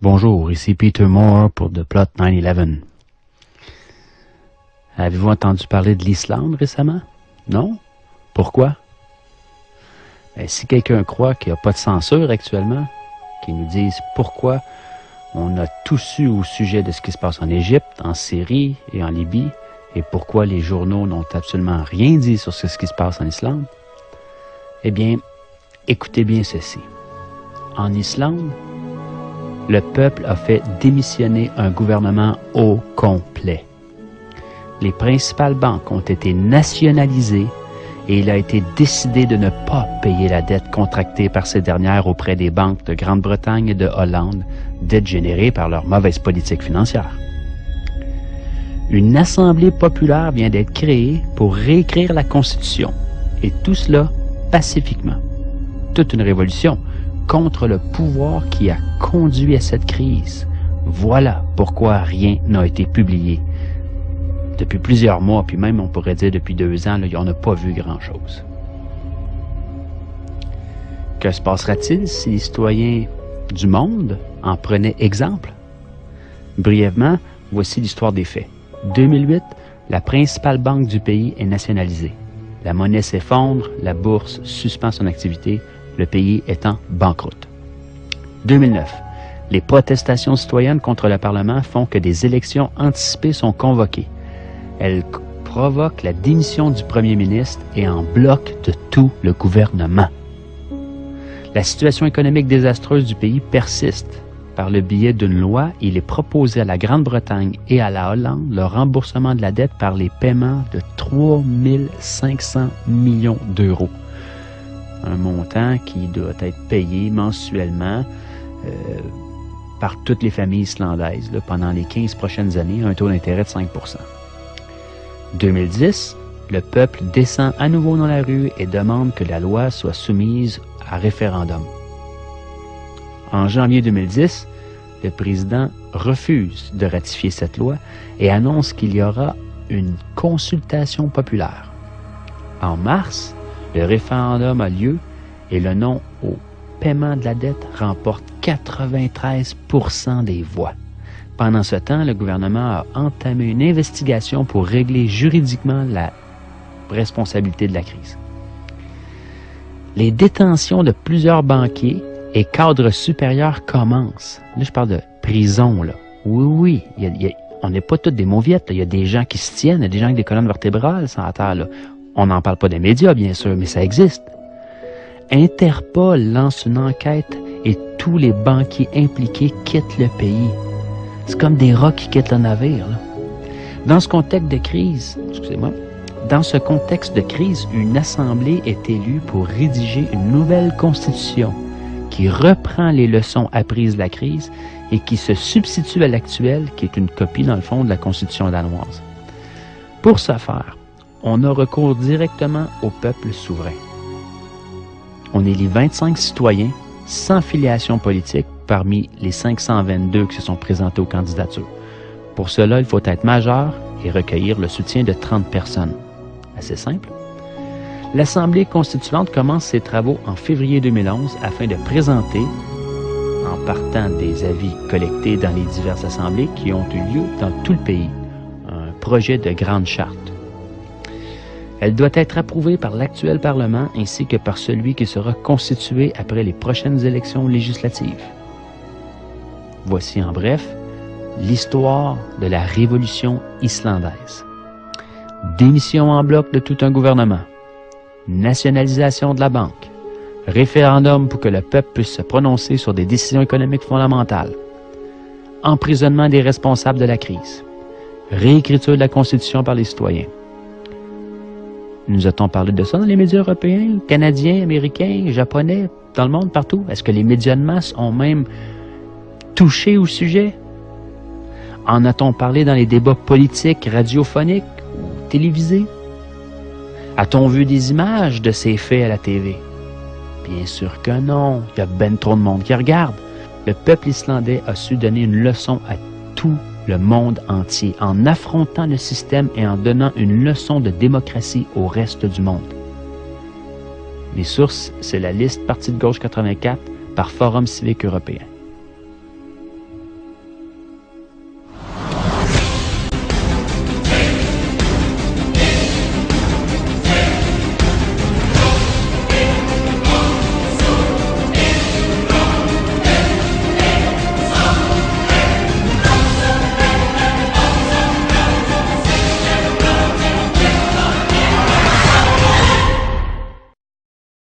Bonjour, ici Peter Moore pour The Plot 9/11. Avez-vous entendu parler de l'Islande récemment? Non? Pourquoi? Si quelqu'un croit qu'il n'y a pas de censure actuellement, qu'il nous dise pourquoi on a tout su au sujet de ce qui se passe en Égypte, en Syrie et en Libye, et pourquoi les journaux n'ont absolument rien dit sur ce qui se passe en Islande, eh bien, écoutez bien ceci. En Islande, le peuple a fait démissionner un gouvernement au complet. Les principales banques ont été nationalisées et il a été décidé de ne pas payer la dette contractée par ces dernières auprès des banques de Grande-Bretagne et de Hollande, dette générée par leur mauvaise politique financière. Une assemblée populaire vient d'être créée pour réécrire la Constitution, et tout cela pacifiquement. Toute une révolution contre le pouvoir qui a conduit à cette crise. Voilà pourquoi rien n'a été publié. Depuis plusieurs mois, puis même on pourrait dire depuis 2 ans, là, on n'a pas vu grand-chose. Que se passera-t-il si les citoyens du monde en prenaient exemple? Brièvement, voici l'histoire des faits. 2008, la principale banque du pays est nationalisée. La monnaie s'effondre, la bourse suspend son activité, le pays étant banqueroute. 2009, les protestations citoyennes contre le Parlement font que des élections anticipées sont convoquées. Elles provoquent la démission du premier ministre et en bloquent de tout le gouvernement. La situation économique désastreuse du pays persiste. Par le biais d'une loi, il est proposé à la Grande-Bretagne et à la Hollande le remboursement de la dette par les paiements de 3 500 millions d'euros. Un montant qui doit être payé mensuellement par toutes les familles islandaises là, pendant les 15 prochaines années, un taux d'intérêt de 5 %. 2010, le peuple descend à nouveau dans la rue et demande que la loi soit soumise à référendum. En janvier 2010, le président refuse de ratifier cette loi et annonce qu'il y aura une consultation populaire. En mars, le référendum a lieu et le non au paiement de la dette remporte 93 % des voix. Pendant ce temps, le gouvernement a entamé une investigation pour régler juridiquement la responsabilité de la crise. Les détentions de plusieurs banquiers et cadres supérieurs commencent. Là, je parle de prison, là. Oui, on n'est pas tous des mauviettes. Il y a des gens qui se tiennent, il y a des gens avec des colonnes vertébrales sur la terre, là. On n'en parle pas des médias, bien sûr, mais ça existe. Interpol lance une enquête et tous les banquiers impliqués quittent le pays. C'est comme des rats qui quittent le navire, là. Dans ce contexte de crise, une assemblée est élue pour rédiger une nouvelle constitution qui reprend les leçons apprises de la crise et qui se substitue à l'actuelle, qui est une copie, dans le fond, de la Constitution danoise. Pour ce faire, on a recours directement au peuple souverain. On élit 25 citoyens sans filiation politique parmi les 522 qui se sont présentés aux candidatures. Pour cela, il faut être majeur et recueillir le soutien de 30 personnes. Assez simple. L'Assemblée constituante commence ses travaux en février 2011 afin de présenter, en partant des avis collectés dans les diverses assemblées qui ont eu lieu dans tout le pays, un projet de grande charte. Elle doit être approuvée par l'actuel Parlement ainsi que par celui qui sera constitué après les prochaines élections législatives. Voici en bref l'histoire de la révolution islandaise. Démission en bloc de tout un gouvernement. Nationalisation de la banque. Référendum pour que le peuple puisse se prononcer sur des décisions économiques fondamentales. Emprisonnement des responsables de la crise. Réécriture de la Constitution par les citoyens. Nous a-t-on parlé de ça dans les médias européens, canadiens, américains, japonais, dans le monde, partout? Est-ce que les médias de masse ont même touché au sujet? En a-t-on parlé dans les débats politiques, radiophoniques ou télévisés? A-t-on vu des images de ces faits à la TV? Bien sûr que non. Il y a ben trop de monde qui regarde. Le peuple islandais a su donner une leçon à tout le monde entier en affrontant le système et en donnant une leçon de démocratie au reste du monde. Les sources, c'est la liste Parti de gauche 84 par Forum civique européen.